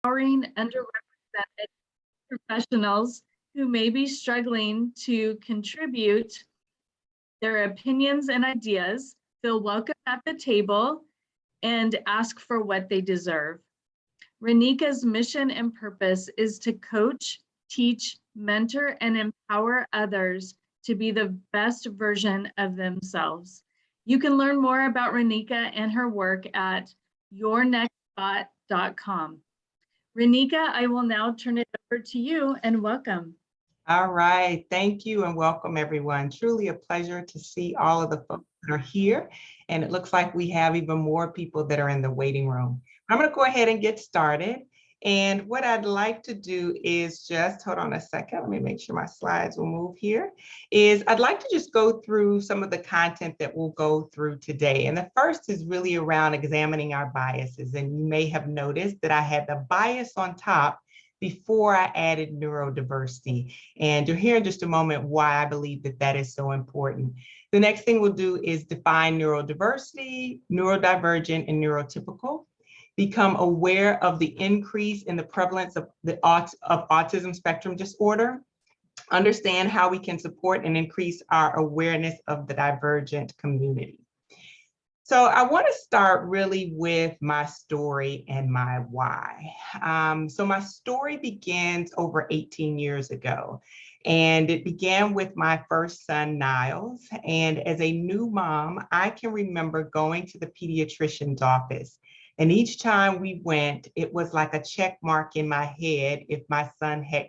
empowering underrepresented professionals who may be struggling to contribute their opinions and ideas, feel welcome at the table, and ask for what they deserve. Ranieka's mission and purpose is to coach, teach, mentor, and empower others to be the best version of themselves. You can learn more about Ranieka and her work at yournextthought.com. Ranieka, I will now turn it over to you and welcome. All right, thank you and welcome everyone. Truly a pleasure to see all of the folks that are here. And it looks like we have even more people that are in the waiting room. I'm going to go ahead and get started. And what I'd like to do is just, hold on a second, let me make sure my slides will move here, is I'd like to just go through some of the content that we'll go through today. And the first is really around examining our biases. And you may have noticed that I had the bias on top before I added neurodiversity. And you'll hear in just a moment why I believe that that is so important. The next thing we'll do is define neurodiversity, neurodivergent, and neurotypical. Become aware of the increase in the prevalence of autism spectrum disorder. Understand how we can support and increase our awareness of the divergent community. So I want to start really with my story and my why. So my story begins over 18 years ago, and it began with my first son, Niles. And as a new mom, I can remember going to the pediatrician's office. And each time we went, it was like a check mark in my head if my son had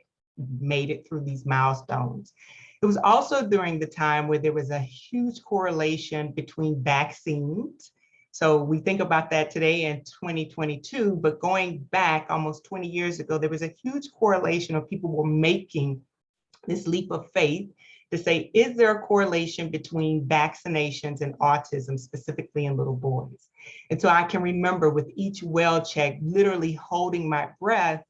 made it through these milestones. It was also during the time where there was a huge correlation between vaccines. So we think about that today in 2022, but going back almost 20 years ago, there was a huge correlation of people were making this leap of faith to say, is there a correlation between vaccinations and autism, specifically in little boys? And so I can remember with each well check, literally holding my breath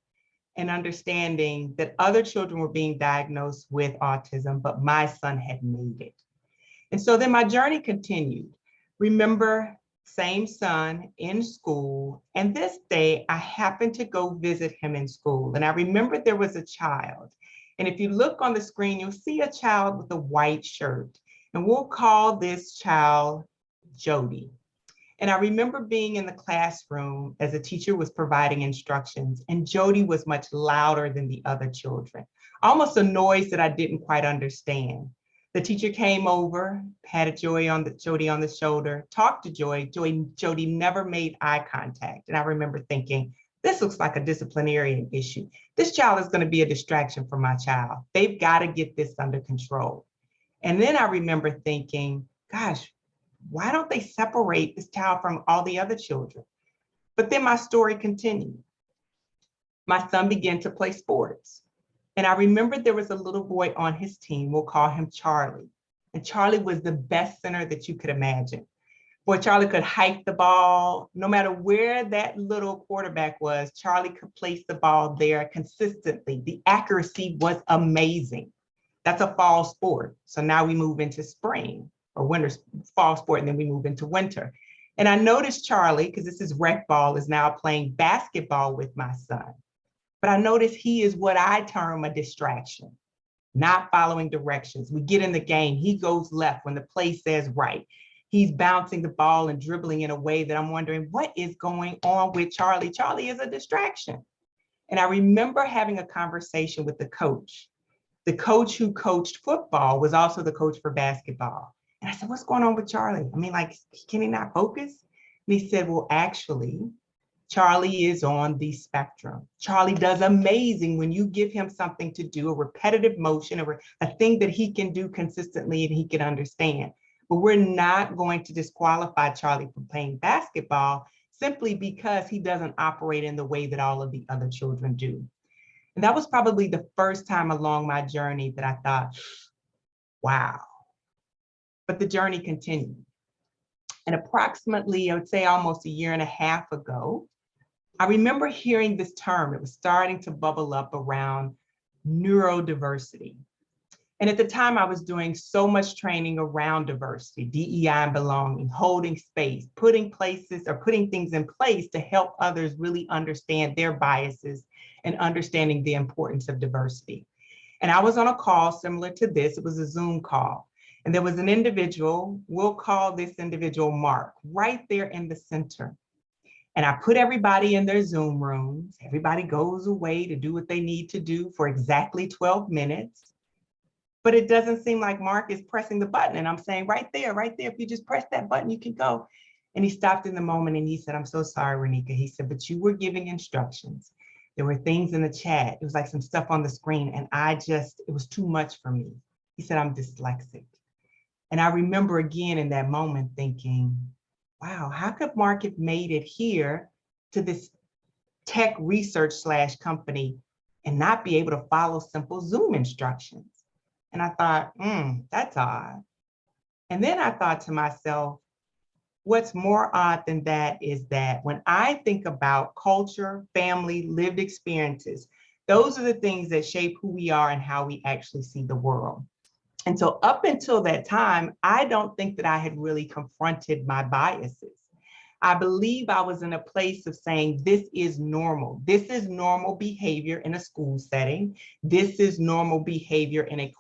and understanding that other children were being diagnosed with autism, but my son had made it. And so then my journey continued. Remember, same son in school. And this day I happened to go visit him in school. And I remember there was a child. And if you look on the screen, you'll see a child with a white shirt. And we'll call this child Jody. And I remember being in the classroom as a teacher was providing instructions, and Jody was much louder than the other children, almost a noise that I didn't quite understand. The teacher came over, patted Jody on the shoulder, talked to Jody never made eye contact. And I remember thinking, this looks like a disciplinarian issue. This child is going to be a distraction for my child. They've got to get this under control. And then I remember thinking, gosh, why don't they separate this child from all the other children? But then my story continued. My son began to play sports. And I remember there was a little boy on his team, we'll call him Charlie. And Charlie was the best center that you could imagine. Boy, Charlie could hike the ball. No matter where that little quarterback was, Charlie could place the ball there consistently. The accuracy was amazing. That's a fall sport. So now we move into spring or winter, fall sport, and then we move into winter. And I noticed Charlie, because this is rec ball, is now playing basketball with my son. But I noticed he is what I term a distraction, not following directions. We get in the game, he goes left when the play says right. He's bouncing the ball and dribbling in a way that I'm wondering, what is going on with Charlie? Charlie is a distraction. And I remember having a conversation with the coach. The coach who coached football was also the coach for basketball. And I said, what's going on with Charlie? I mean, like, can he not focus? And he said, well, actually, Charlie is on the spectrum. Charlie does amazing when you give him something to do, a repetitive motion, or a thing that he can do consistently and he can understand. But we're not going to disqualify Charlie from playing basketball simply because he doesn't operate in the way that all of the other children do. And that was probably the first time along my journey that I thought, wow. But the journey continued. And approximately, I would say almost a year and a half ago, I remember hearing this term. It was starting to bubble up around neurodiversity. And at the time I was doing so much training around diversity, DEI and belonging, holding space, putting things in place to help others really understand their biases and understanding the importance of diversity. And I was on a call similar to this. It was a Zoom call. And there was an individual, we'll call this individual Mark, right there in the center. And I put everybody in their Zoom rooms. Everybody goes away to do what they need to do for exactly 12 minutes. But it doesn't seem like Mark is pressing the button. And I'm saying, right there, if you just press that button, you can go. And he stopped in the moment and he said, I'm so sorry, Ranieka. He said, but you were giving instructions. There were things in the chat. It was like some stuff on the screen. And it was too much for me. He said, I'm dyslexic. And I remember again in that moment thinking, wow, how could Mark have made it here to this tech research / company and not be able to follow simple Zoom instructions? And I thought, that's odd. And then I thought to myself, what's more odd than that is that when I think about culture, family, lived experiences, those are the things that shape who we are and how we actually see the world. And so up until that time, I don't think that I had really confronted my biases. I believe I was in a place of saying, this is normal. This is normal behavior in a school setting. This is normal behavior in a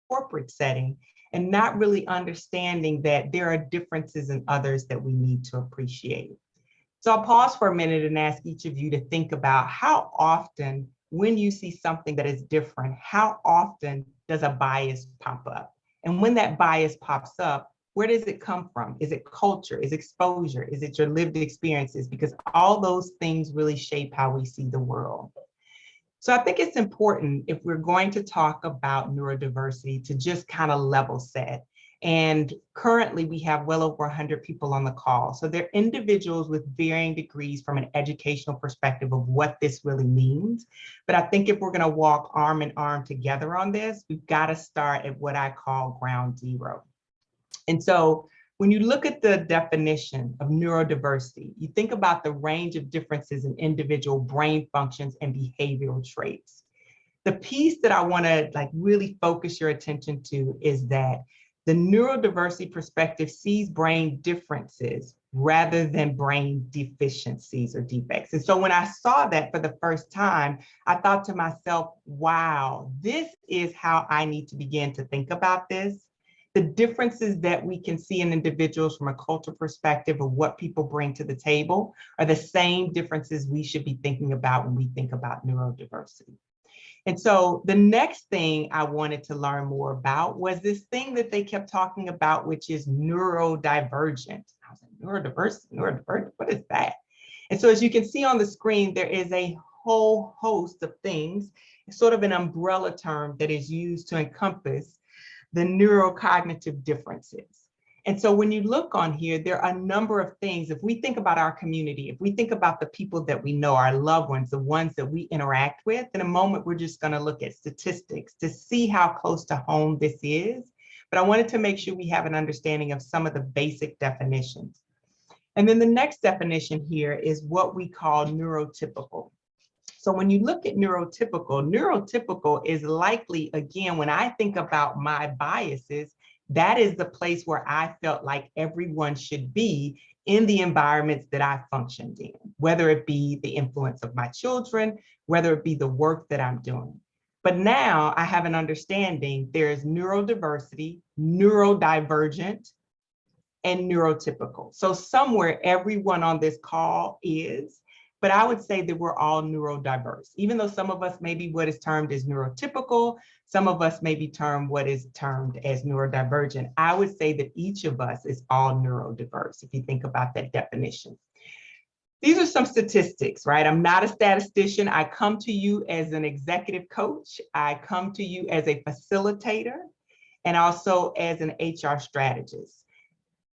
corporate setting, and not really understanding that there are differences in others that we need to appreciate. So I'll pause for a minute and ask each of you to think about how often, when you see something that is different, how often does a bias pop up? And when that bias pops up, where does it come from? Is it culture? Is it exposure? Is it your lived experiences? Because all those things really shape how we see the world. So I think it's important, if we're going to talk about neurodiversity, to just kind of level set. And currently we have well over 100 people on the call. So they're individuals with varying degrees from an educational perspective of what this really means. But I think if we're going to walk arm in arm together on this, we've got to start at what I call ground zero. And so when you look at the definition of neurodiversity, you think about the range of differences in individual brain functions and behavioral traits. The piece that I want to really focus your attention to is that the neurodiversity perspective sees brain differences rather than brain deficiencies or defects. And so when I saw that for the first time, I thought to myself, wow, this is how I need to begin to think about this. The differences that we can see in individuals from a cultural perspective of what people bring to the table are the same differences we should be thinking about when we think about neurodiversity. And so the next thing I wanted to learn more about was this thing that they kept talking about, which is neurodivergent. I was like, neurodivergent, what is that? And so as you can see on the screen, there is a whole host of things, sort of an umbrella term that is used to encompass the neurocognitive differences. And so when you look on here, there are a number of things. If we think about our community, if we think about the people that we know, our loved ones, the ones that we interact with, in a moment, we're just going to look at statistics to see how close to home this is. But I wanted to make sure we have an understanding of some of the basic definitions. And then the next definition here is what we call neurotypical. So when you look at neurotypical is likely, again, when I think about my biases, that is the place where I felt like everyone should be in the environments that I functioned in, whether it be the influence of my children, whether it be the work that I'm doing. But now I have an understanding there's neurodiversity, neurodivergent, and neurotypical. So somewhere everyone on this call is, but I would say that we're all neurodiverse, even though some of us may be what is termed as neurotypical, some of us may be termed what is termed as neurodivergent. I would say that each of us is all neurodiverse, if you think about that definition. These are some statistics, right? I'm not a statistician. I come to you as an executive coach. I come to you as a facilitator and also as an HR strategist.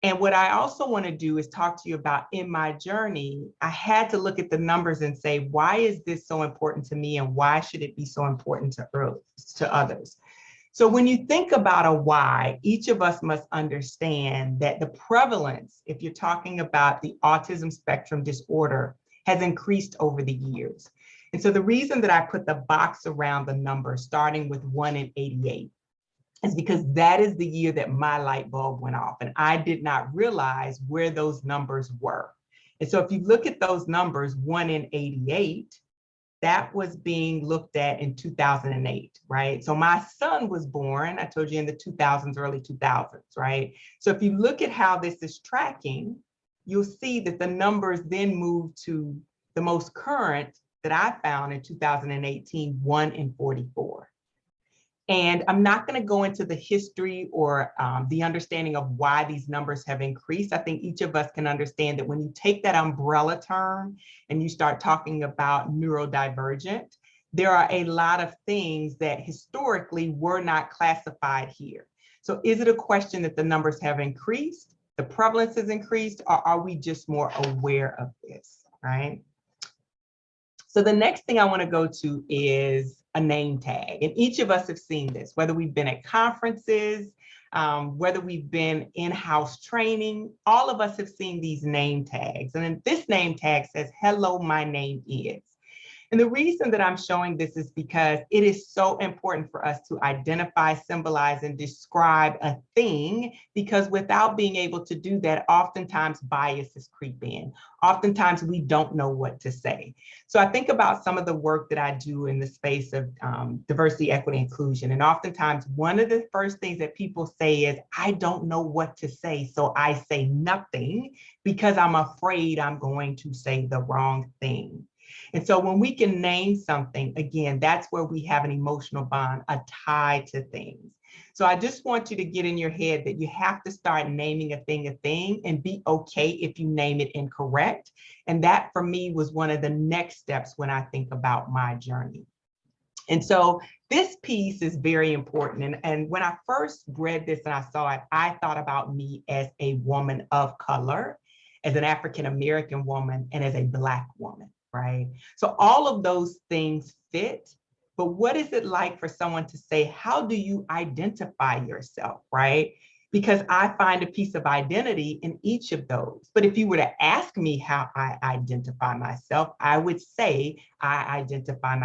And what I also want to do is talk to you about in my journey, I had to look at the numbers and say, why is this so important to me and why should it be so important to others? So when you think about a why, each of us must understand that the prevalence, if you're talking about the autism spectrum disorder, has increased over the years. And so the reason that I put the box around the number, starting with 1 in 88, is because that is the year that my light bulb went off, and I did not realize where those numbers were. And so if you look at those numbers, 1 in 88, that was being looked at in 2008, right? So my son was born, I told you, in the 2000s, early 2000s, right? So if you look at how this is tracking, you'll see that the numbers then moved to the most current that I found in 2018, 1 in 44. And I'm not going to go into the history or the understanding of why these numbers have increased. I think each of us can understand that when you take that umbrella term and you start talking about neurodivergent, there are a lot of things that historically were not classified here. So is it a question that the numbers have increased, the prevalence has increased, or are we just more aware of this, right? So the next thing I want to go to is a name tag. And each of us have seen this, whether we've been at conferences, whether we've been in-house training, all of us have seen these name tags. And then this name tag says, hello, my name is. And the reason that I'm showing this is because it is so important for us to identify, symbolize, and describe a thing, because without being able to do that, oftentimes biases creep in. Oftentimes we don't know what to say. So I think about some of the work that I do in the space of diversity, equity, inclusion. And oftentimes one of the first things that people say is, I don't know what to say, so I say nothing because I'm afraid I'm going to say the wrong thing. And so when we can name something, again, that's where we have an emotional bond, a tie to things. So I just want you to get in your head that you have to start naming a thing and be okay if you name it incorrect. And that for me was one of the next steps when I think about my journey. And so this piece is very important. And when I first read this and I saw it, I thought about me as a woman of color, as an African-American woman, and as a Black woman. Right? So all of those things fit, but what is it like for someone to say, how do you identify yourself, right? Because I find a piece of identity in each of those. But if you were to ask me how I identify myself, I would say I identify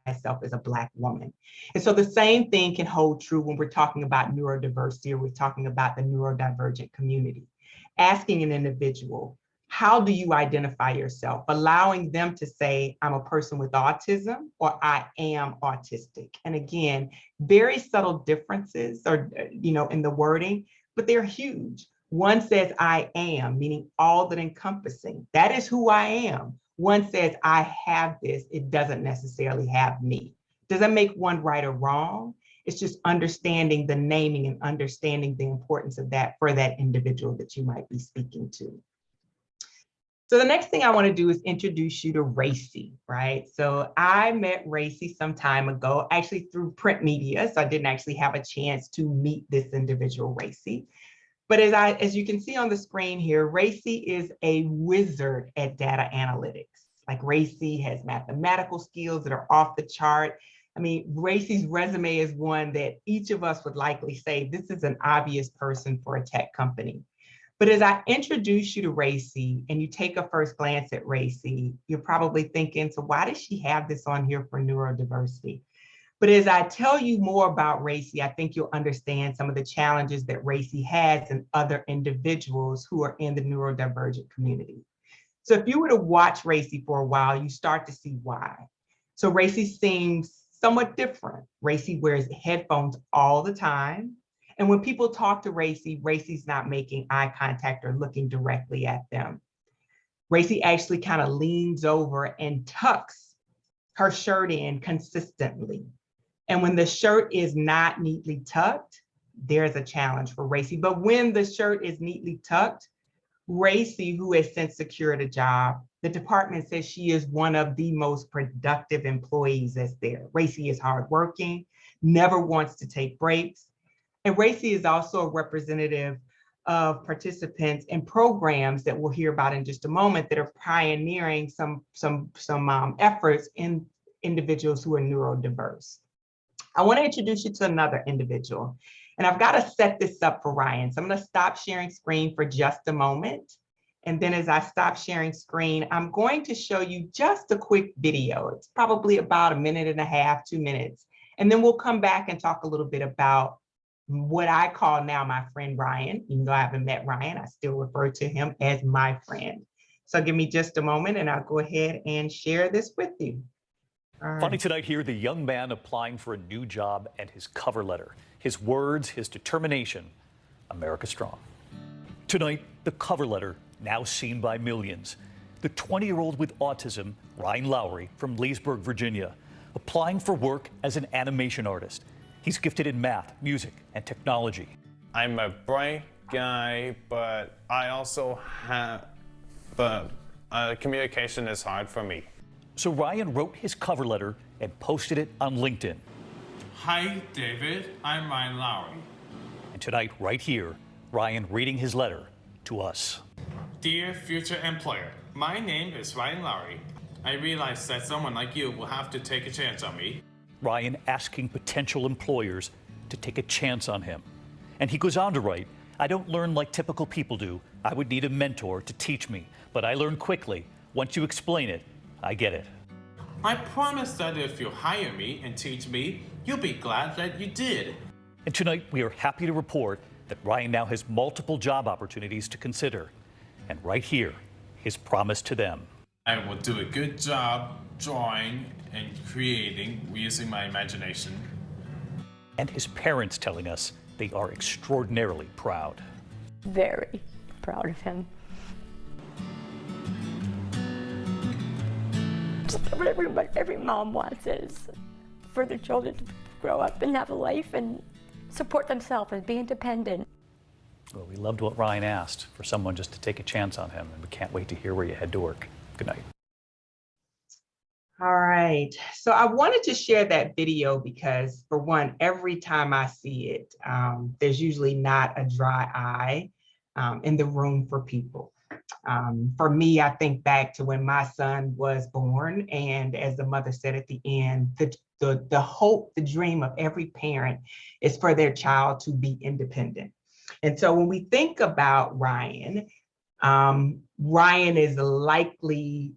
myself as a Black woman. And so the same thing can hold true when we're talking about neurodiversity or we're talking about the neurodivergent community. Asking an individual, how do you identify yourself? Allowing them to say, I'm a person with autism, or I am autistic. And again, very subtle differences or, in the wording, but they're huge. One says I am, meaning all that encompassing. That is who I am. One says I have this. It doesn't necessarily have me. Does that make one right or wrong? It's just understanding the naming and understanding the importance of that for that individual that you might be speaking to. So the next thing I want to do is introduce you to Racy, right? So I met Racy some time ago, actually through print media. So I didn't actually have a chance to meet this individual, Racy. But as you can see on the screen here, Racy is a wizard at data analytics. Like Racy has mathematical skills that are off the chart. I mean, Racy's resume is one that each of us would likely say, this is an obvious person for a tech company. But as I introduce you to Racy and you take a first glance at Racy, you're probably thinking, so why does she have this on here for neurodiversity? But as I tell you more about Racy, I think you'll understand some of the challenges that Racy has and other individuals who are in the neurodivergent community. So if you were to watch Racy for a while, you start to see why. So Racy seems somewhat different. Racy wears headphones all the time. And when people talk to Racy, Racy's not making eye contact or looking directly at them. Racy actually kind of leans over and tucks her shirt in consistently. And when the shirt is not neatly tucked, there's a challenge for Racy. But when the shirt is neatly tucked, Racy, who has since secured a job, the department says she is one of the most productive employees that's there. Racy is hardworking, never wants to take breaks. And Racy is also a representative of participants in programs that we'll hear about in just a moment that are pioneering some efforts in individuals who are neurodiverse. I want to introduce you to another individual, and I've got to set this up for Ryan. So I'm going to stop sharing screen for just a moment. And then as I stop sharing screen, I'm going to show you just a quick video. It's probably about 1.5 minutes, 2 minutes. And then we'll come back and talk a little bit about what I call now my friend Ryan. Even though I haven't met Ryan, I still refer to him as my friend. So give me just a moment and I'll go ahead and share this with you. Funny tonight here, the young man applying for a new job and his cover letter. His words, his determination, America strong. Tonight, the cover letter, now seen by millions. The 20-year-old with autism, Ryan Lowry from Leesburg, Virginia, applying for work as an animation artist. He's gifted in math, music, and technology. I'm a bright guy, but I also have, communication is hard for me. So Ryan wrote his cover letter and posted it on LinkedIn. Hi, David. I'm Ryan Lowry. And tonight, right here, Ryan reading his letter to us. Dear future employer, my name is Ryan Lowry. I realize that someone like you will have to take a chance on me. Ryan asking potential employers to take a chance on him. And he goes on to write, I don't learn like typical people do. I would need a mentor to teach me, but I learn quickly. Once you explain it, I get it. I promise that if you hire me and teach me, you'll be glad that you did. And tonight, we are happy to report that Ryan now has multiple job opportunities to consider. And right here, his promise to them. I will do a good job drawing and creating using my imagination. And his parents telling us they are extraordinarily proud. Very proud of him. Just what every mom wants is for their children to grow up and have a life and support themselves and be independent. Well, we loved what Ryan asked, for someone just to take a chance on him, and we can't wait to hear where you head to work. Good night. All right, so I wanted to share that video because, for one, every time I see it, there's usually not a dry eye in the room for people. For me, I think back to when my son was born, and as the mother said at the end, the hope, the dream of every parent is for their child to be independent. And so when we think about Ryan, Ryan is likely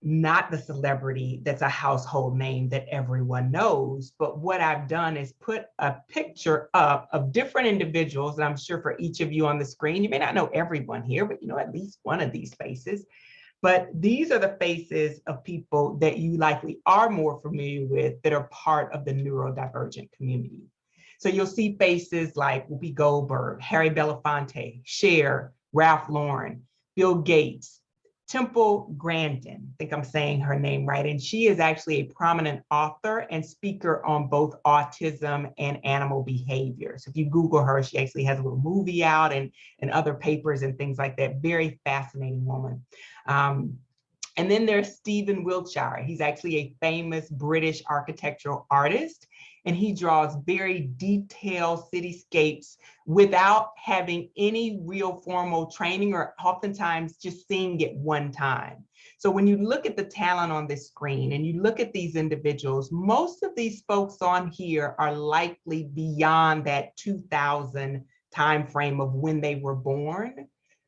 not the celebrity that's a household name that everyone knows, but what I've done is put a picture up of different individuals, and I'm sure for each of you on the screen, you may not know everyone here, but you know at least one of these faces. But these are the faces of people that you likely are more familiar with that are part of the neurodivergent community. So you'll see faces like Whoopi Goldberg, Harry Belafonte, Cher, Ralph Lauren, Bill Gates, Temple Grandin, I think I'm saying her name right, and she is actually a prominent author and speaker on both autism and animal behavior. So if you Google her, she actually has a little movie out and other papers and things like that. Very fascinating woman. And then there's Stephen Wiltshire. He's actually a famous British architectural artist, and he draws very detailed cityscapes without having any real formal training or oftentimes just seeing it one time. So when you look at the talent on this screen and you look at these individuals, most of these folks on here are likely beyond that 2000 timeframe of when they were born,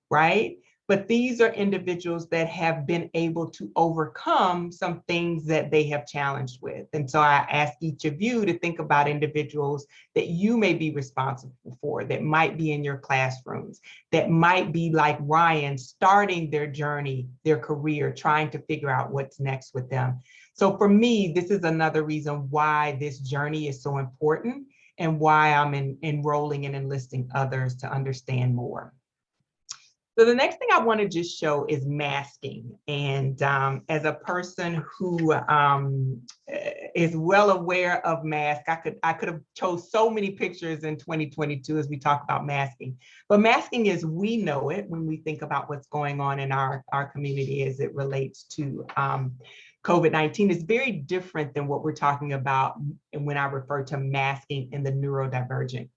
right? But these are individuals that have been able to overcome some things that they have challenged with. And so I ask each of you to think about individuals that you may be responsible for, that might be in your classrooms, that might be like Ryan, starting their journey, their career, trying to figure out what's next with them. So for me, this is another reason why this journey is so important and why I'm enrolling and enlisting others to understand more. So the next thing I want to just show is masking. And as a person who is well aware of mask, I could have chose so many pictures in 2022 as we talk about masking. But masking as we know it when we think about what's going on in our community as it relates to COVID-19 is very different than what we're talking about when I refer to masking in the neurodivergent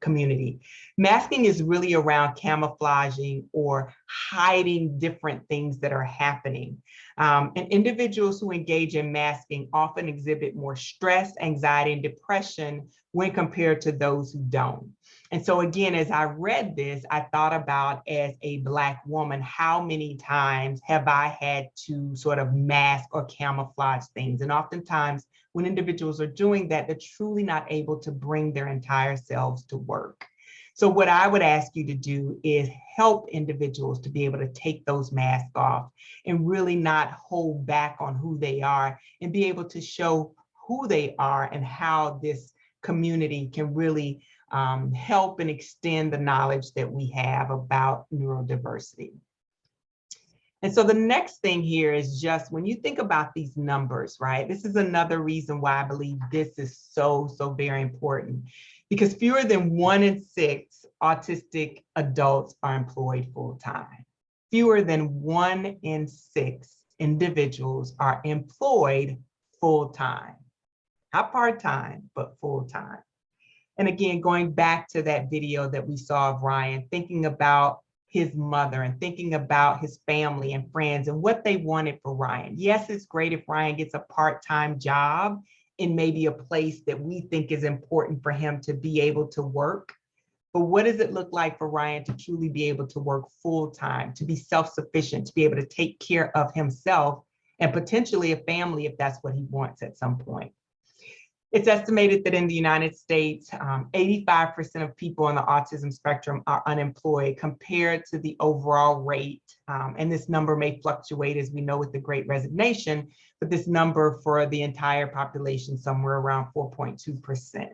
community. Masking is really around camouflaging or hiding different things that are happening. And individuals who engage in masking often exhibit more stress, anxiety, and depression when compared to those who don't. And so again, as I read this, I thought about, as a Black woman, how many times have I had to sort of mask or camouflage things? And oftentimes when individuals are doing that, they're truly not able to bring their entire selves to work. So what I would ask you to do is help individuals to be able to take those masks off and really not hold back on who they are, and be able to show who they are and how this community can really help and extend the knowledge that we have about neurodiversity. And so the next thing here is just when you think about these numbers, right? This is another reason why I believe this is so very important, because fewer than 1 in 6 autistic adults are employed full-time. Fewer than 1 in 6 individuals are employed full-time, not part-time, but full-time. And again, going back to that video that we saw of Ryan, thinking about his mother and thinking about his family and friends and what they wanted for Ryan. Yes, it's great if Ryan gets a part-time job in maybe a place that we think is important for him to be able to work. But what does it look like for Ryan to truly be able to work full-time, to be self-sufficient, to be able to take care of himself and potentially a family if that's what he wants at some point? It's estimated that in the United States, 85% of people on the autism spectrum are unemployed compared to the overall rate. And this number may fluctuate, as we know, with the Great Resignation, but this number for the entire population, somewhere around 4.2%.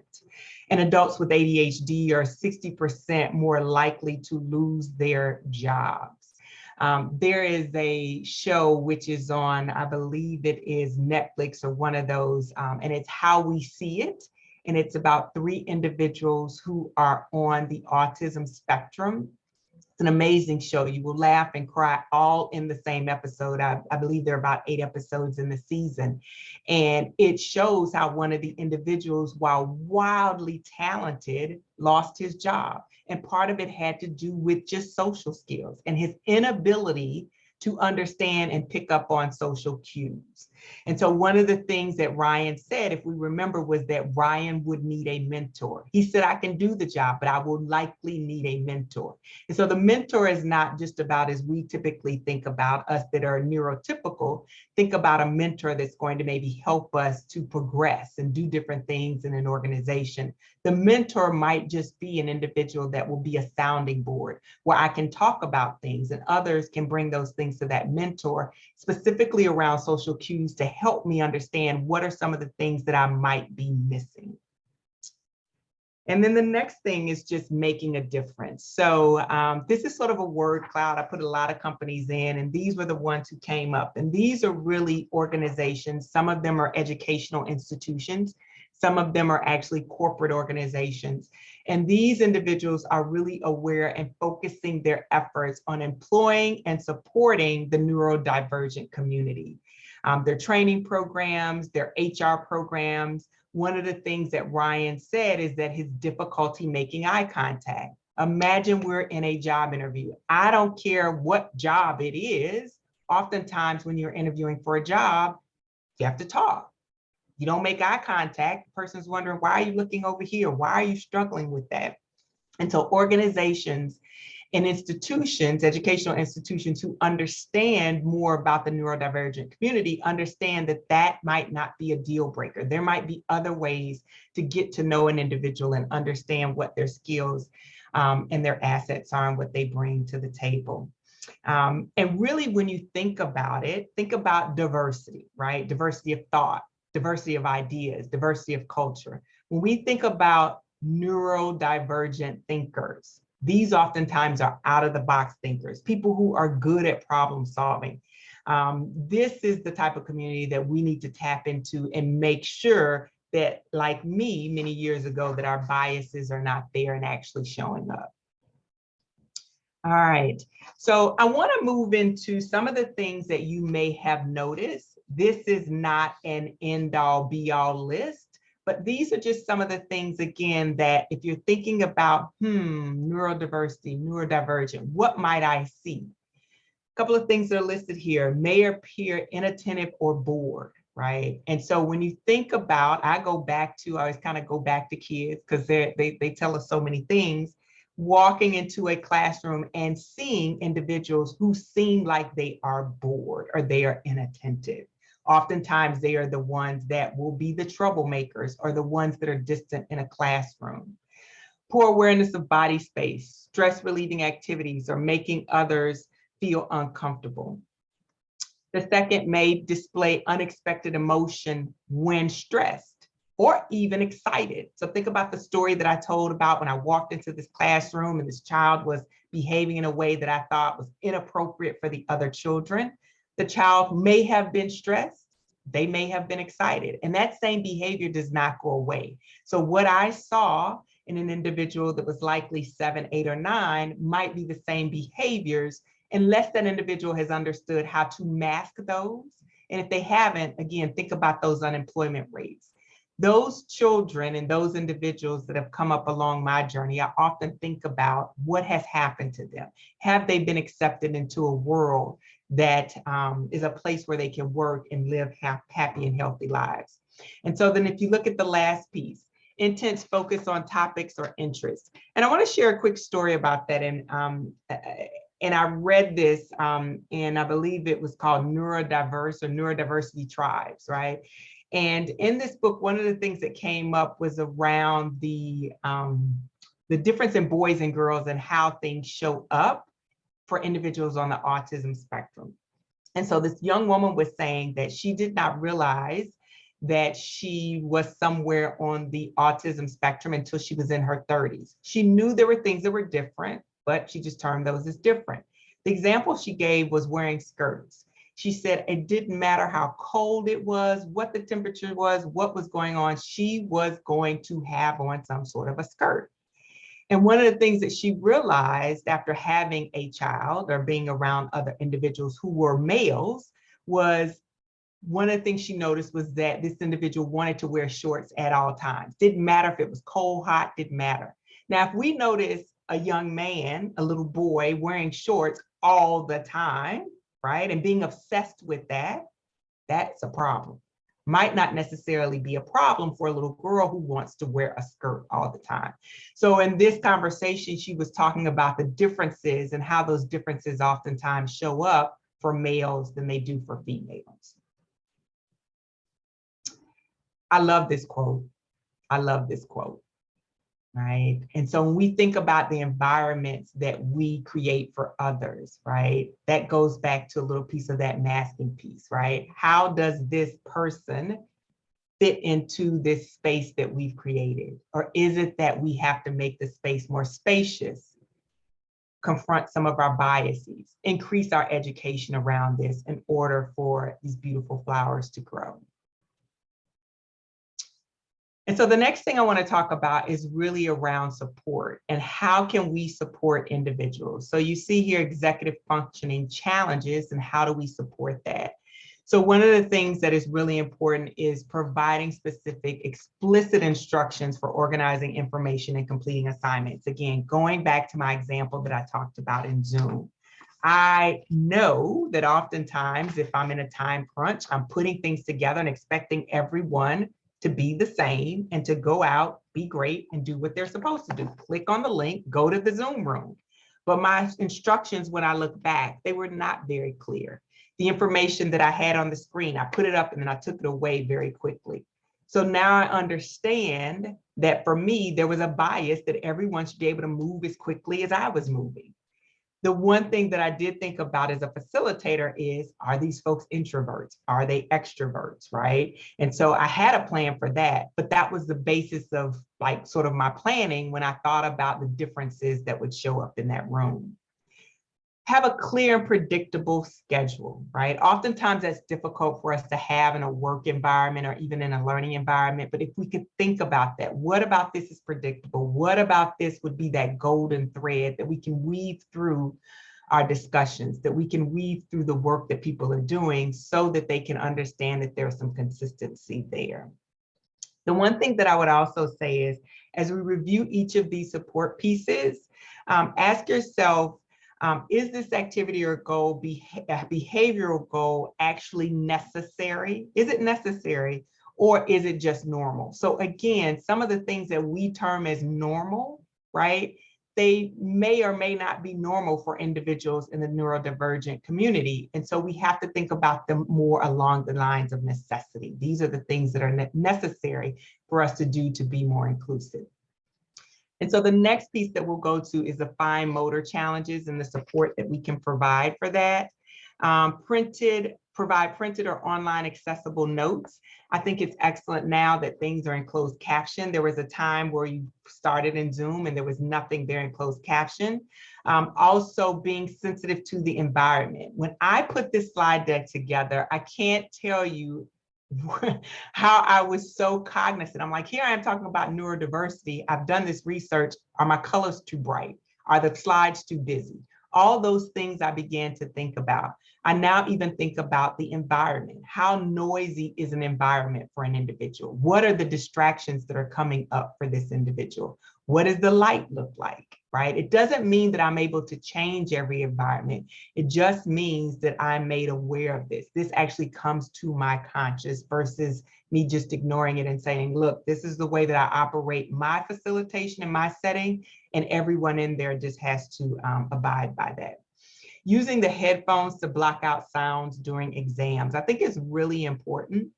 And adults with ADHD are 60% more likely to lose their jobs. There is a show which is on, I believe it is Netflix or one of those, and it's How We See It. And it's about 3 individuals who are on the autism spectrum. It's an amazing show. You will laugh and cry all in the same episode. I believe there are about 8 episodes in the season. And it shows how one of the individuals, while wildly talented, lost his job. And part of it had to do with just social skills and his inability to understand and pick up on social cues. And so one of the things that Ryan said, if we remember, was that Ryan would need a mentor. He said, I can do the job, but I will likely need a mentor. And so the mentor is not just about, as we typically think about us that are neurotypical, think about a mentor that's going to maybe help us to progress and do different things in an organization. The mentor might just be an individual that will be a sounding board where I can talk about things and others can bring those things to that mentor, specifically around social cues, to help me understand what are some of the things that I might be missing. And then the next thing is just making a difference. So this is sort of a word cloud. I put a lot of companies in, and these were the ones who came up. And these are really organizations. Some of them are educational institutions. Some of them are actually corporate organizations. And these individuals are really aware and focusing their efforts on employing and supporting the neurodivergent community. Their training programs, their HR programs. One of the things that Ryan said is that his difficulty making eye contact. Imagine we're in a job interview. I don't care what job it is. Oftentimes when you're interviewing for a job, you have to talk. You don't make eye contact. The person's wondering, why are you looking over here? Why are you struggling with that? And so organizations and institutions, educational institutions who understand more about the neurodivergent community, understand that that might not be a deal breaker. There might be other ways to get to know an individual and understand what their skills and their assets are and what they bring to the table. And really, when you think about it, think about diversity, right? Diversity of thought, diversity of ideas, diversity of culture. When we think about neurodivergent thinkers, these oftentimes are out-of-the-box thinkers, people who are good at problem solving. This is the type of community that we need to tap into and make sure that, like me many years ago, that our biases are not there and actually showing up. All right, so I want to move into some of the things that you may have noticed. This is not an end-all be-all list, but these are just some of the things, again, that if you're thinking about, neurodiversity, neurodivergent, what might I see? A couple of things that are listed here: may appear inattentive or bored. right? And so when you think about, I always kind of go back to kids because they tell us so many things, walking into a classroom and seeing individuals who seem like they are bored or they are inattentive. Oftentimes they are the ones that will be the troublemakers or the ones that are distant in a classroom. Poor awareness of body space, stress relieving activities, or making others feel uncomfortable. The second may display unexpected emotion when stressed or even excited. So think about the story that I told about when I walked into this classroom and this child was behaving in a way that I thought was inappropriate for the other children. The child may have been stressed, they may have been excited, and that same behavior does not go away. So what I saw in an individual that was likely 7, 8, or 9 might be the same behaviors unless that individual has understood how to mask those. And if they haven't, again, think about those unemployment rates. Those children and those individuals that have come up along my journey, I often think about what has happened to them. Have they been accepted into a world that is a place where they can work and live happy and healthy lives? And so then if you look at the last piece, intense focus on topics or interests. And I want to share a quick story about that. And I read this, and I believe it was called Neurodiverse or Neurodiversity Tribes, right? And in this book, one of the things that came up was around the difference in boys and girls and how things show up for individuals on the autism spectrum. And so this young woman was saying that she did not realize that she was somewhere on the autism spectrum until she was in her 30s. She knew there were things that were different, but she just termed those as different. The example she gave was wearing skirts. She said it didn't matter how cold it was, what the temperature was, what was going on, she was going to have on some sort of a skirt. And one of the things that she realized after having a child or being around other individuals who were males was one of the things she noticed was that this individual wanted to wear shorts at all times. Didn't matter if it was cold, hot, didn't matter. Now, if we notice a young man, a little boy wearing shorts all the time, right, and being obsessed with that, that's a problem. Might not necessarily be a problem for a little girl who wants to wear a skirt all the time. So in this conversation, she was talking about the differences and how those differences oftentimes show up for males than they do for females. I love this quote. I love this quote, right? And so when we think about the environments that we create for others, right, that goes back to a little piece of that masking piece, right? How does this person fit into this space that we've created? Or is it that we have to make the space more spacious, confront some of our biases, increase our education around this in order for these beautiful flowers to grow? And so the next thing I want to talk about is really around support and how can we support individuals? So you see here executive functioning challenges and how do we support that? So one of the things that is really important is providing specific explicit instructions for organizing information and completing assignments. Again, going back to my example that I talked about in Zoom. I know that oftentimes if I'm in a time crunch, I'm putting things together and expecting everyone to be the same and to go out, be great, and do what they're supposed to do. Click on the link, go to the Zoom room. But my instructions, when I look back, they were not very clear. The information that I had on the screen, I put it up and then I took it away very quickly. So now I understand that for me, there was a bias that everyone should be able to move as quickly as I was moving. The one thing that I did think about as a facilitator is, are these folks introverts? Are they extroverts, right? And so I had a plan for that, but that was the basis of like sort of my planning when I thought about the differences that would show up in that room. Have a clear and predictable schedule, right? Oftentimes that's difficult for us to have in a work environment or even in a learning environment, but if we could think about that, what about this is predictable? What about this would be that golden thread that we can weave through our discussions, that we can weave through the work that people are doing so that they can understand that there's some consistency there. The one thing that I would also say is, as we review each of these support pieces, ask yourself, Is this activity or goal, behavioral goal, actually necessary? Is it necessary, or is it just normal? So again, some of the things that we term as normal, right? They may or may not be normal for individuals in the neurodivergent community. And so we have to think about them more along the lines of necessity. These are the things that are necessary for us to do to be more inclusive. And so the next piece that we'll go to is the fine motor challenges and the support that we can provide for that. Provide printed or online accessible notes. I think it's excellent now that things are in closed caption. There was a time where you started in Zoom and there was nothing there in closed caption. Also being sensitive to the environment. When I put this slide deck together, I can't tell you how I was so cognizant. I'm like, here I am talking about neurodiversity. I've done this research. Are my colors too bright? Are the slides too busy? All those things I began to think about. I now even think about the environment. How noisy is an environment for an individual? What are the distractions that are coming up for this individual? What does the light look like, right? It doesn't mean that I'm able to change every environment. It just means that I'm made aware of this. This actually comes to my conscious versus me just ignoring it and saying, look, this is the way that I operate my facilitation in my setting, and everyone in there just has to abide by that. Using the headphones to block out sounds during exams, I think is really important.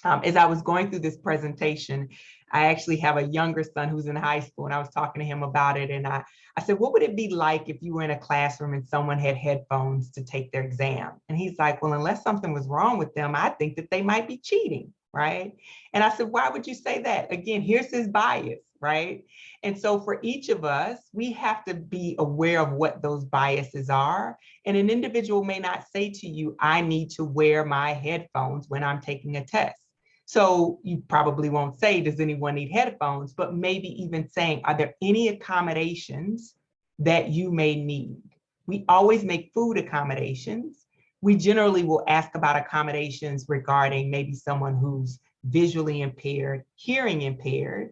As I was going through this presentation, I actually have a younger son who's in high school, and I was talking to him about it. And I said, what would it be like if you were in a classroom and someone had headphones to take their exam? And he's like, well, unless something was wrong with them, I think that they might be cheating, right? And I said, why would you say that? Again, here's his bias, right? And so for each of us, we have to be aware of what those biases are. And an individual may not say to you, I need to wear my headphones when I'm taking a test. So you probably won't say, does anyone need headphones? But maybe even saying, are there any accommodations that you may need? We always make food accommodations. We generally will ask about accommodations regarding maybe someone who's visually impaired, hearing impaired,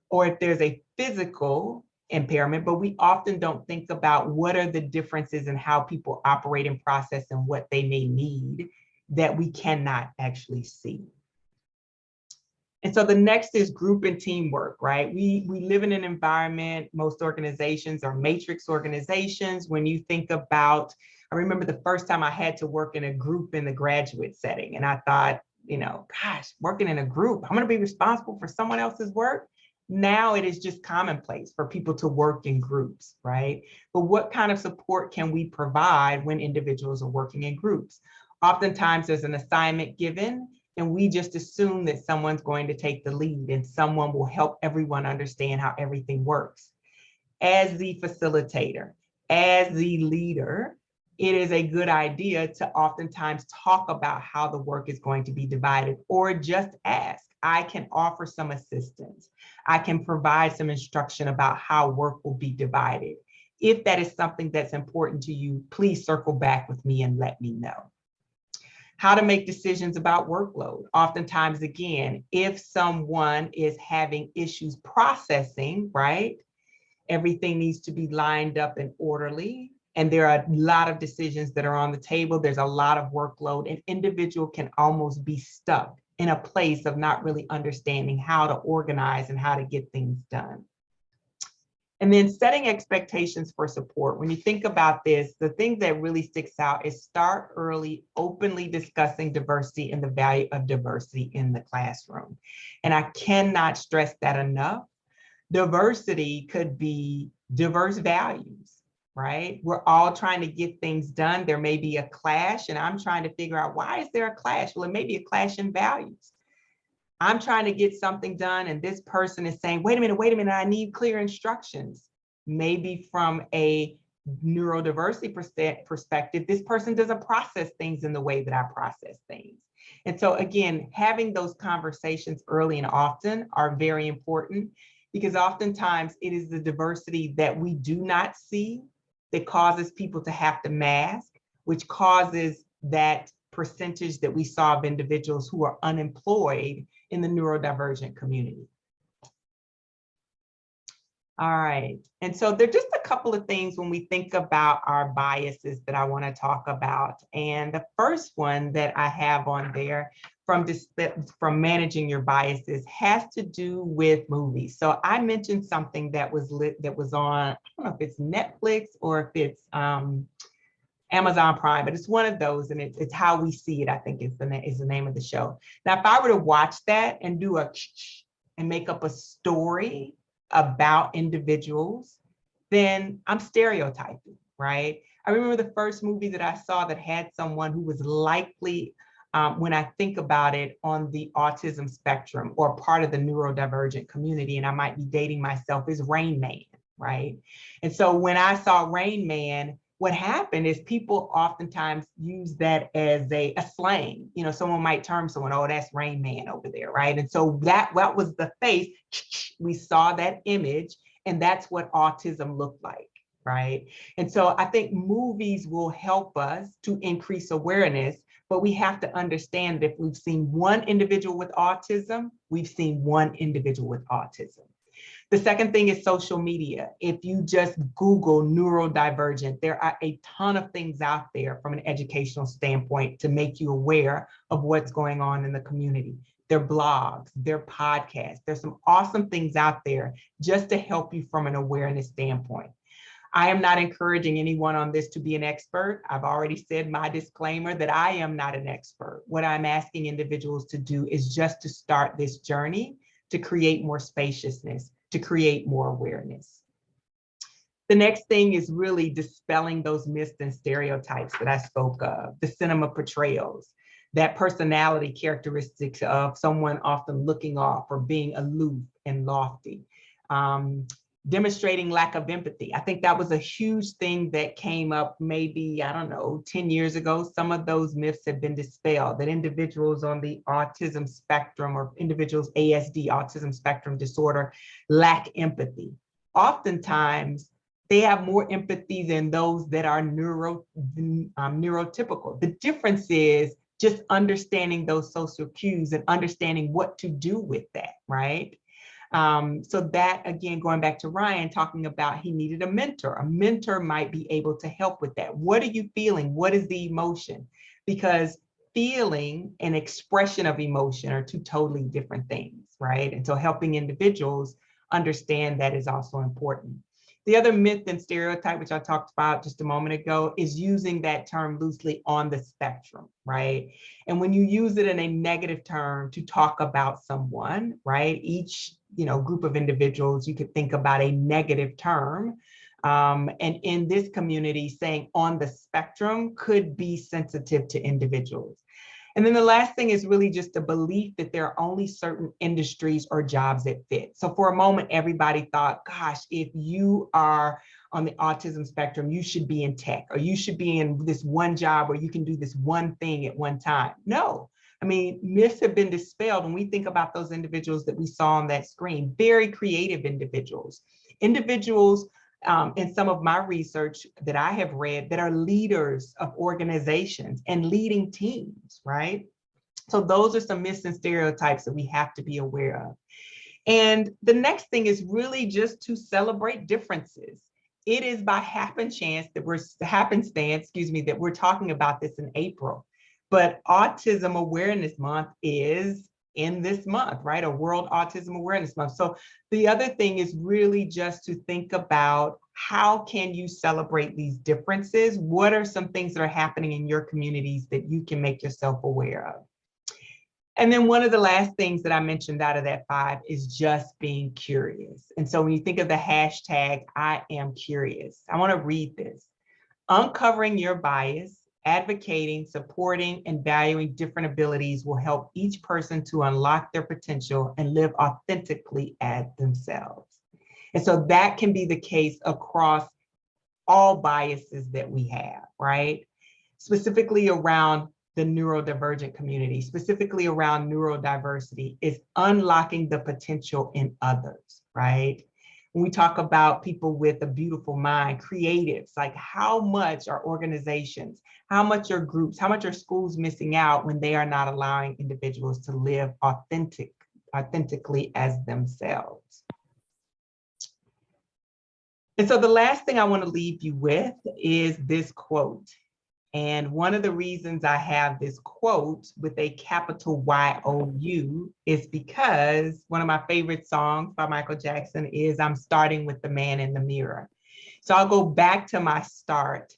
or if there's a physical impairment, but we often don't think about what are the differences in how people operate and process and what they may need that we cannot actually see. And so the next is group and teamwork, right? We live in an environment, most organizations are matrix organizations. When you think about, I remember the first time I had to work in a group in the graduate setting, and I thought, you know, gosh, working in a group, I'm gonna be responsible for someone else's work. Now it is just commonplace for people to work in groups, right? But what kind of support can we provide when individuals are working in groups? Oftentimes there's an assignment given, and we just assume that someone's going to take the lead and someone will help everyone understand how everything works. As the facilitator, as the leader, it is a good idea to oftentimes talk about how the work is going to be divided, or just ask. I can offer some assistance. I can provide some instruction about how work will be divided. If that is something that's important to you, please circle back with me and let me know. How to make decisions about workload. Oftentimes, again, if someone is having issues processing, right, everything needs to be lined up and orderly, and there are a lot of decisions that are on the table. There's a lot of workload. An individual can almost be stuck in a place of not really understanding how to organize and how to get things done. And then setting expectations for support. When you think about this, the thing that really sticks out is start early, openly discussing diversity and the value of diversity in the classroom. And I cannot stress that enough. Diversity could be diverse values, right? We're all trying to get things done. There may be a clash, and I'm trying to figure out, why is there a clash? Well, it may be a clash in values. I'm trying to get something done, and this person is saying, wait a minute, I need clear instructions. Maybe from a neurodiversity perspective, this person doesn't process things in the way that I process things. And so again, having those conversations early and often are very important, because oftentimes it is the diversity that we do not see that causes people to have to mask, which causes that percentage that we saw of individuals who are unemployed in the neurodivergent community. All right. And so there are just a couple of things when we think about our biases that I want to talk about. And the first one that I have on there from managing your biases has to do with movies. So I mentioned something that was on, I don't know if it's Netflix or if it's Amazon Prime, but it's one of those, and it's How We See It, I think is the name of the show. Now, if I were to watch that and do and make up a story about individuals, then I'm stereotyping, right? I remember the first movie that I saw that had someone who was likely, when I think about it, on the autism spectrum or part of the neurodivergent community, and I might be dating myself, is Rain Man, right? And so when I saw Rain Man, what happened is people oftentimes use that as a slang. You know, someone might term someone, oh, that's Rain Man over there, right? And so that was the face. We saw that image, and that's what autism looked like, right? And so I think movies will help us to increase awareness, but we have to understand that if we've seen one individual with autism, we've seen one individual with autism. The second thing is social media. If you just Google neurodivergent, there are a ton of things out there from an educational standpoint to make you aware of what's going on in the community. There are blogs, there are podcasts, there's some awesome things out there just to help you from an awareness standpoint. I am not encouraging anyone on this to be an expert. I've already said my disclaimer that I am not an expert. What I'm asking individuals to do is just to start this journey to create more spaciousness, to create more awareness. The next thing is really dispelling those myths and stereotypes that I spoke of, the cinema portrayals, that personality characteristics of someone often looking off or being aloof and lofty. Demonstrating lack of empathy. I think that was a huge thing that came up maybe, I don't know, 10 years ago. Some of those myths have been dispelled, that individuals on the autism spectrum or individuals ASD, autism spectrum disorder, lack empathy. Oftentimes, they have more empathy than those that are neurotypical. The difference is just understanding those social cues and understanding what to do with that, right? So that, again, going back to Ryan, talking about he needed a mentor. A mentor might be able to help with that. What are you feeling? What is the emotion? Because feeling and expression of emotion are two totally different things, right? And so helping individuals understand that is also important. The other myth and stereotype, which I talked about just a moment ago, is using that term loosely, on the spectrum, right? And when you use it in a negative term to talk about someone, right? Each group of individuals, you could think about a negative term. And in this community, saying on the spectrum could be sensitive to individuals. And then the last thing is really just the belief that there are only certain industries or jobs that fit. So for a moment, everybody thought, gosh, if you are on the autism spectrum, you should be in tech, or you should be in this one job where you can do this one thing at one time. No, I mean, myths have been dispelled when we think about those individuals that we saw on that screen, very creative individuals, in some of my research that I have read that are leaders of organizations and leading teams, right? So those are some myths and stereotypes that we have to be aware of. And the next thing is really just to celebrate differences. It is by happenstance that we're talking about this in April. But Autism Awareness Month is in this month, right? A World Autism Awareness Month. So the other thing is really just to think about, how can you celebrate these differences? What are some things that are happening in your communities that you can make yourself aware of? And then one of the last things that I mentioned out of that 5 is just being curious. And so when you think of the hashtag, I am curious, I want to read this. Uncovering your bias, advocating, supporting, and valuing different abilities will help each person to unlock their potential and live authentically as themselves. And so that can be the case across all biases that we have, right? Specifically around the neurodivergent community, specifically around neurodiversity, is unlocking the potential in others, right? When we talk about people with a beautiful mind, creatives, like how much are organizations, how much are groups, how much are schools missing out when they are not allowing individuals to live authentically as themselves? And so the last thing I want to leave you with is this quote. And one of the reasons I have this quote with a capital Y-O-U is because one of my favorite songs by Michael Jackson is I'm Starting with the Man in the Mirror. So I'll go back to my start.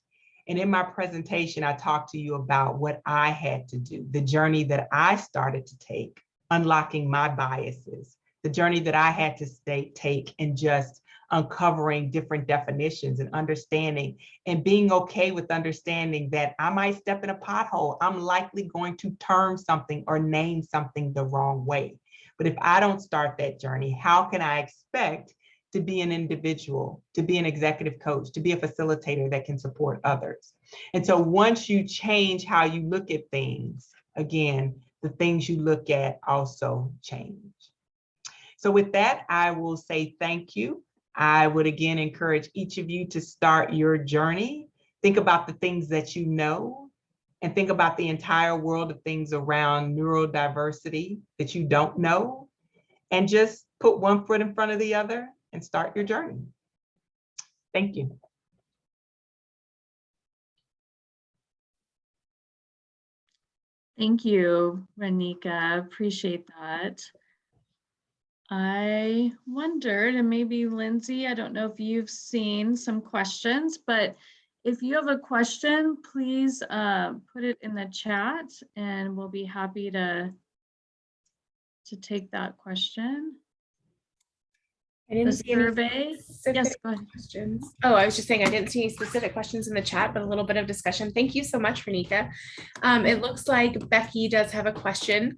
And in my presentation, I talked to you about what I had to do, the journey that I started to take, unlocking my biases, the journey that I had to take and just uncovering different definitions and understanding and being okay with understanding that I might step in a pothole. I'm likely going to term something or name something the wrong way. But if I don't start that journey, how can I expect to be an individual, to be an executive coach, to be a facilitator that can support others? And so once you change how you look at things, again, the things you look at also change. So with that, I will say thank you. I would again encourage each of you to start your journey. Think about the things that you know, and think about the entire world of things around neurodiversity that you don't know, and just put one foot in front of the other and start your journey. Thank you. Thank you, Ranieka. Appreciate that. I wondered, and maybe Lindsay, I don't know if you've seen some questions, but if you have a question, please put it in the chat and we'll be happy to take that question. I didn't The see any survey. specific Yes, go ahead. questions. Oh, I was just saying I didn't see any specific questions in the chat, but a little bit of discussion. Thank you so much, Ranieka. It looks like Becky does have a question.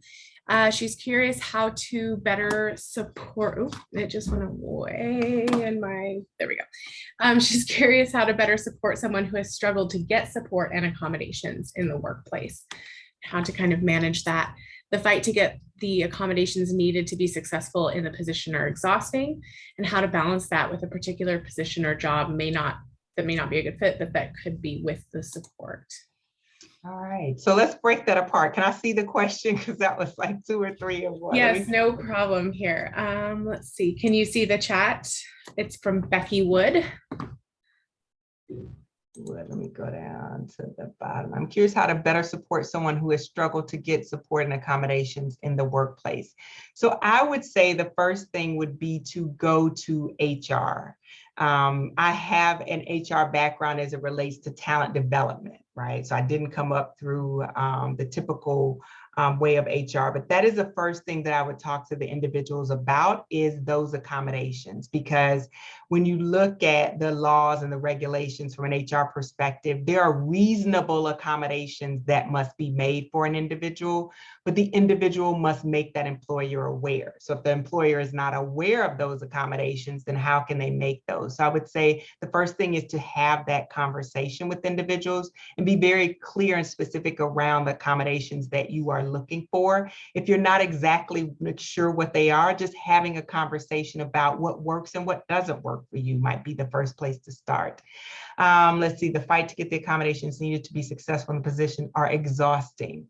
She's curious how to better support. Oh, it just went away in my, there we go. She's curious how to better support someone who has struggled to get support and accommodations in the workplace, how to kind of manage that. The fight to get the accommodations needed to be successful in the position are exhausting, and how to balance that with a particular position or job that may not be a good fit, but that could be with the support. All right, so let's break that apart. Can I see the question? Because that was like 2 or 3 of one. Yes, no problem here. Let's see, can you see the chat? It's from Becky Wood. Let me go down to the bottom. I'm curious how to better support someone who has struggled to get support and accommodations in the workplace. So I would say the first thing would be to go to HR. I have an HR background as it relates to talent development, right? So I didn't come up through the typical way of HR, but that is the first thing that I would talk to the individuals about, is those accommodations. Because when you look at the laws and the regulations from an HR perspective, there are reasonable accommodations that must be made for an individual, but the individual must make that employer aware. So if the employer is not aware of those accommodations, then how can they make those? So I would say the first thing is to have that conversation with individuals and be very clear and specific around the accommodations that you are looking for. If you're not exactly sure what they are, just having a conversation about what works and what doesn't work for you might be the first place to start. Let's see, the fight to get the accommodations needed to be successful in the position are exhausting.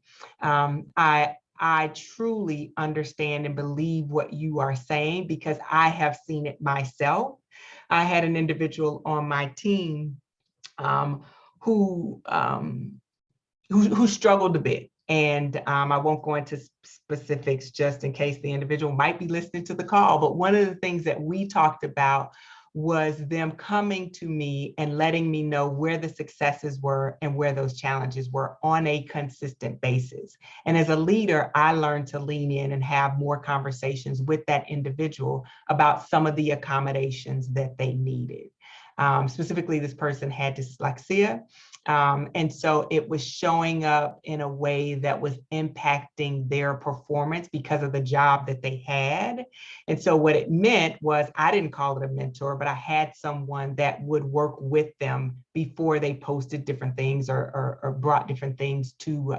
I truly understand and believe what you are saying, because I have seen it myself. I had an individual on my team who struggled a bit. And I won't go into specifics just in case the individual might be listening to the call. But one of the things that we talked about was them coming to me and letting me know where the successes were and where those challenges were on a consistent basis. And as a leader, I learned to lean in and have more conversations with that individual about some of the accommodations that they needed. Specifically, this person had dyslexia. And so it was showing up in a way that was impacting their performance because of the job that they had. And so what it meant was, I didn't call it a mentor, but I had someone that would work with them before they posted different things or brought different things to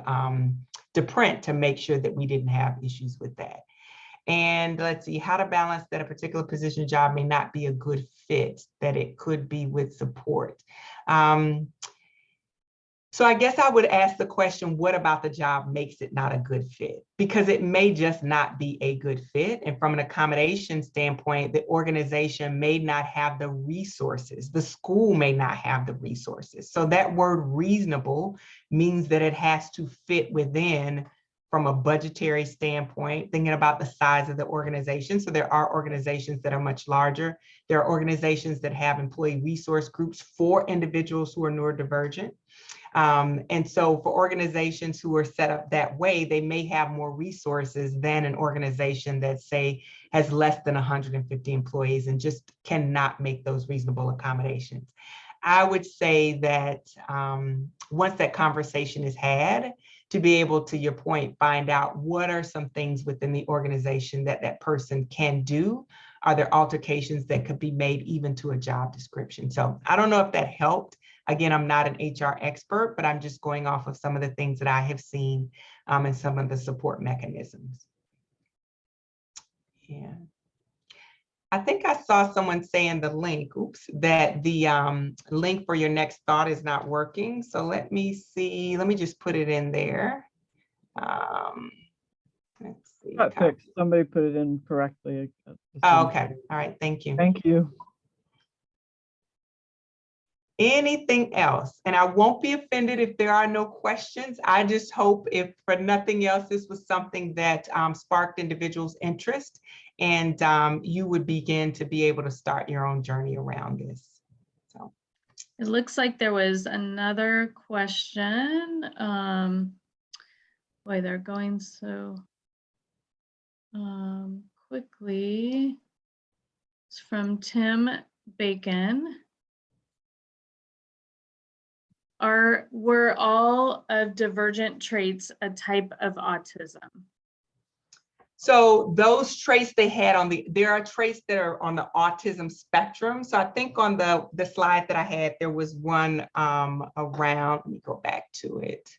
print, to make sure that we didn't have issues with that. And let's see, how to balance that a particular position job may not be a good fit, that it could be with support. So I guess I would ask the question, what about the job makes it not a good fit? Because it may just not be a good fit. And from an accommodation standpoint, the organization may not have the resources. The school may not have the resources. So that word reasonable means that it has to fit within from a budgetary standpoint, thinking about the size of the organization. So there are organizations that are much larger. There are organizations that have employee resource groups for individuals who are neurodivergent. And so for organizations who are set up that way, they may have more resources than an organization that, say, has less than 150 employees and just cannot make those reasonable accommodations. I would say that once that conversation is had, to be able, to your point, find out what are some things within the organization that that person can do. Are there altercations that could be made even to a job description? So I don't know if that helped. Again, I'm not an HR expert, but I'm just going off of some of the things that I have seen and some of the support mechanisms. Yeah. I think I saw someone say in the link, oops, that the link for your next thought is not working. So let me see, let me just put it in there. Let's see. Got fixed. Somebody put it in correctly. Oh, okay. All right. Thank you. Thank you. Anything else? And I won't be offended if there are no questions. I just hope, if for nothing else, this was something that sparked individuals' interest, and you would begin to be able to start your own journey around this. So It looks like there was another question. Boy, they're going so quickly. It's from Tim Bacon. Were all of divergent traits a type of autism? So those traits they had on there are traits that are on the autism spectrum. So I think on the slide that I had, there was one around, let me go back to it.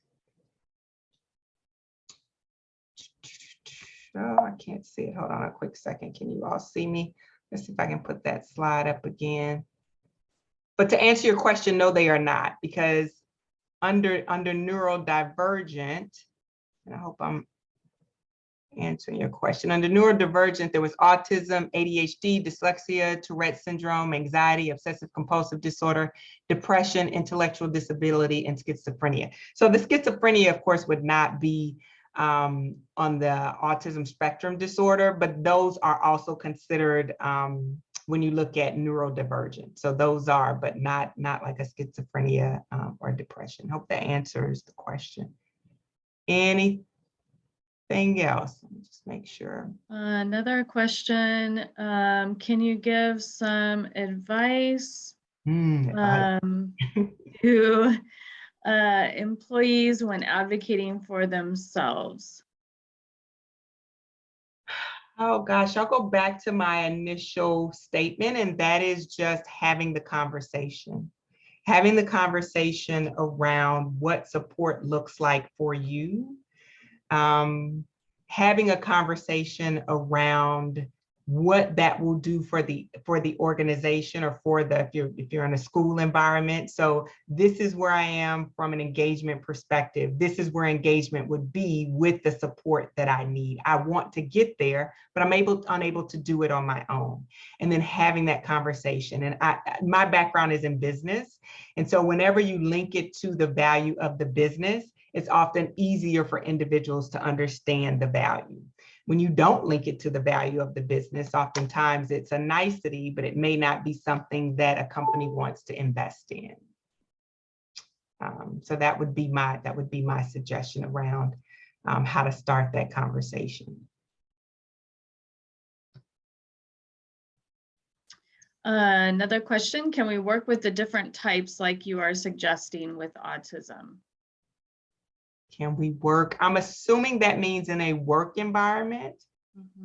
Oh, I can't see it. Hold on a quick second. Can you all see me? Let's see if I can put that slide up again. But to answer your question, no, they are not, because under neurodivergent, and I hope I'm answering your question. Under neurodivergent, there was autism, ADHD, dyslexia, Tourette syndrome, anxiety, obsessive compulsive disorder, depression, intellectual disability, and schizophrenia. So the schizophrenia, of course, would not be on the autism spectrum disorder, but those are also considered when you look at neurodivergent. So those are, but not like a schizophrenia or depression. Hope that answers the question. Anything else? Let me just make sure. Another question. Can you give some advice to employees when advocating for themselves? Oh gosh, I'll go back to my initial statement, and that is just having the conversation. Having the conversation around what support looks like for you. Having a conversation around what that will do for the organization, or for the, if you're in a school environment. So this is where I am from an engagement perspective. This is where engagement would be with the support that I need. I want to get there, but I'm unable to do it on my own. And then having that conversation. And my background is in business. And so whenever you link it to the value of the business, it's often easier for individuals to understand the value. When you don't link it to the value of the business, oftentimes it's a nicety, but it may not be something that a company wants to invest in. So that would be my suggestion around how to start that conversation. Another question, can we work with the different types like you are suggesting with autism? Can we work? I'm assuming that means in a work environment.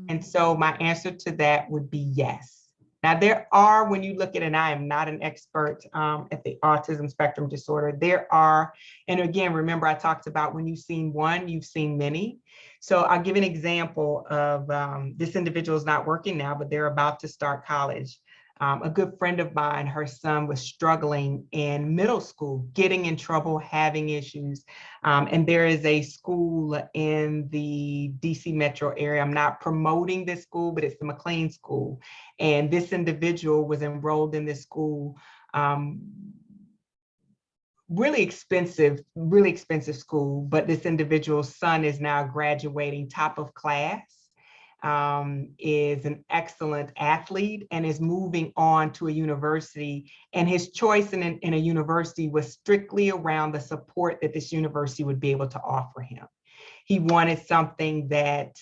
And so my answer to that would be yes. Now there are, when you look at it, and I am not an expert at the autism spectrum disorder, there are, and again, remember I talked about when you've seen one, you've seen many. So I'll give an example of this individual is not working now, but they're about to start college. A good friend of mine, her son was struggling in middle school, getting in trouble, having issues. And there is a school in the DC metro area. I'm not promoting this school, but it's the McLean School. And this individual was enrolled in this school, really expensive school, but this individual's son is now graduating top of class. Is an excellent athlete and is moving on to a university. And his choice in a university was strictly around the support that this university would be able to offer him. He wanted something that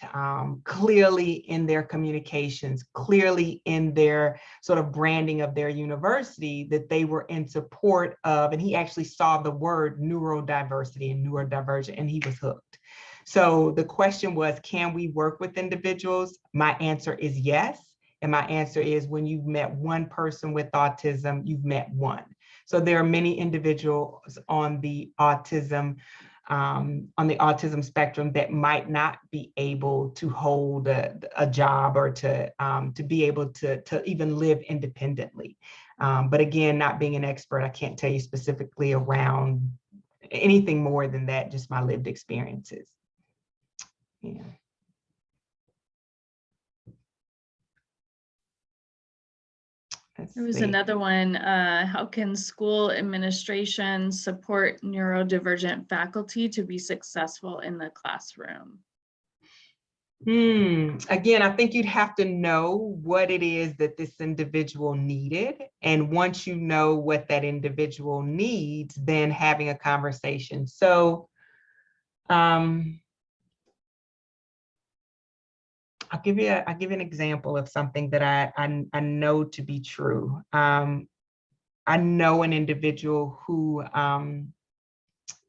clearly in their communications, clearly in their sort of branding of their university, that they were in support of, and he actually saw the word neurodiversity and neurodivergent, and he was hooked. So the question was, can we work with individuals? My answer is yes. And my answer is, when you've met one person with autism, you've met one. So there are many individuals on the autism spectrum that might not be able to hold a job or to be able to even live independently. But again, not being an expert, I can't tell you specifically around anything more than that, just my lived experiences. Yeah. There was another one. How can school administration support neurodivergent faculty to be successful in the classroom? Again, I think you'd have to know what it is that this individual needed. And once you know what that individual needs, then having a conversation. So, I'll give you an example of something that I know to be true. I know an individual who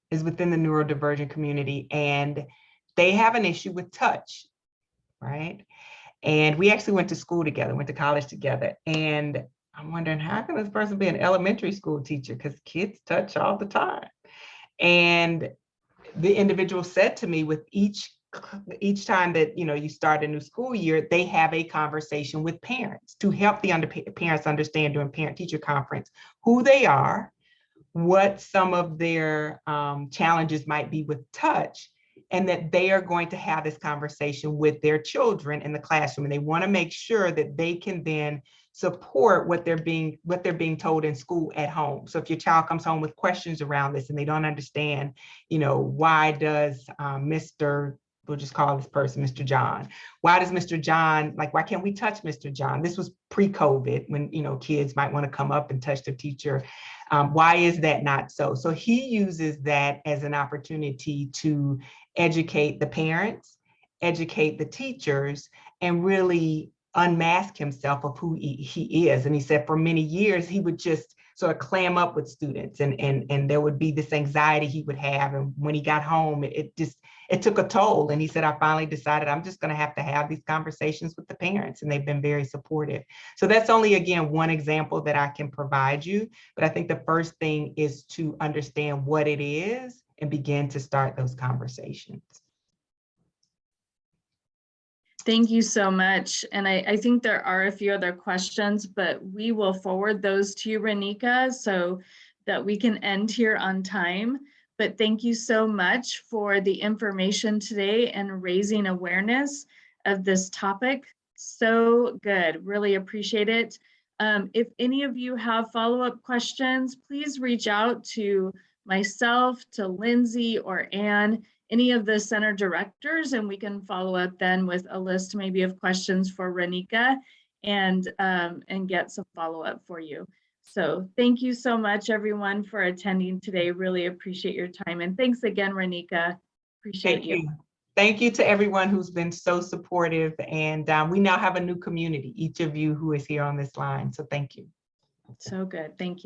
is within the neurodivergent community, and they have an issue with touch, right? And we actually went to school together, went to college together. And I'm wondering, how can this person be an elementary school teacher? Because kids touch all the time. And the individual said to me, with each time that you start a new school year, they have a conversation with parents to help the parents understand during parent-teacher conference who they are, what some of their challenges might be with touch, and that they are going to have this conversation with their children in the classroom. And they want to make sure that they can then support what they're being told in school at home. So if your child comes home with questions around this and they don't understand, why does we'll just call this person Mr. John. Why does Mr. John, why can't we touch Mr. John? This was pre-COVID when, kids might want to come up and touch their teacher. Why is that not so? So he uses that as an opportunity to educate the parents, educate the teachers, and really unmask himself of who he is. And he said for many years, he would just sort of clam up with students, and there would be this anxiety he would have. And when he got home, it took a toll. And he said, I finally decided I'm just going to have these conversations with the parents, and they've been very supportive. So that's only, again, one example that I can provide you. But I think the first thing is to understand what it is and begin to start those conversations. Thank you so much. And I think there are a few other questions, but we will forward those to you, Ranieka, so that we can end here on time. But thank you so much for the information today and raising awareness of this topic. So good, really appreciate it. If any of you have follow-up questions, please reach out to myself, to Lindsay or Anne, any of the center directors, and we can follow up then with a list maybe of questions for Ranieka and get some follow-up for you. So thank you so much, everyone, for attending today. Really appreciate your time. And thanks again, Ranieka. Appreciate you. Thank you to everyone who's been so supportive. And we now have a new community, each of you who is here on this line. So thank you. So good. Thank you.